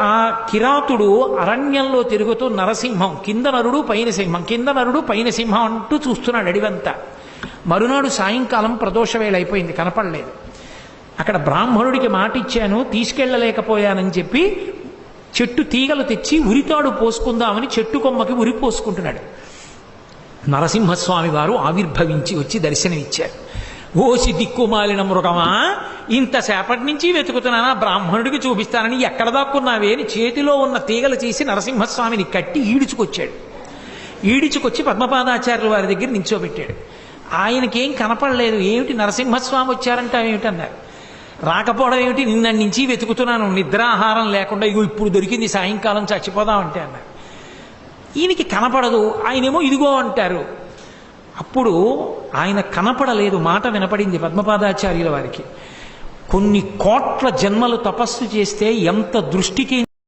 ఆ కిరాతుడు అరణ్యంలో తిరుగుతూ నరసింహం కింద నరుడు పైన సింహం కింద నరుడు పైన సింహం అంటూ చూస్తున్నాడు అడివంతా. మరునాడు సాయంకాలం ప్రదోష వేళ అయిపోయింది, కనపడలేదు. అక్కడ బ్రాహ్మణుడికి మాట ఇచ్చాను, తీసుకెళ్ళలేకపోయానని చెప్పి చెట్టు తీగలు తెచ్చి ఉరితాడు పోసుకుందామని చెట్టు కొమ్మకి ఉరి పోసుకుంటున్నాడు. నరసింహస్వామి వారు ఆవిర్భవించి వచ్చి దర్శనమిచ్చారు. ఓసి దిక్కుమాలిన మృగమా, ఇంతసేపటి నుంచి వెతుకుతున్నానా, బ్రాహ్మణుడికి చూపిస్తానని ఎక్కడ దాక్కున్నావే అని చేతిలో ఉన్న తీగలు చేసి నరసింహస్వామిని కట్టి ఈడ్చుకొచ్చాడు. ఈడ్చుకొచ్చి పద్మపాదాచార్యుల వారి దగ్గర నించోబెట్టాడు. ఆయనకేం కనపడలేదు. ఏమిటి నరసింహస్వామి వచ్చారంటావేమిటన్నారు. రాకపోవడం ఏమిటి, నిన్న నుంచి వెతుకుతున్నాను నిద్రాహారం లేకుండా, ఇగో ఇప్పుడు దొరికింది, సాయంకాలం చచ్చిపోదామంటే అన్నారు. ఈయనకి కనపడదు, ఆయనేమో ఇదిగో అంటారు. అప్పుడు ఆయన కనపడలేదు, మాట వినపడింది పద్మపాదాచార్యుల వారికి. కొన్ని కోట్ల జన్మలు తపస్సు చేస్తే ఎంత దృష్టికి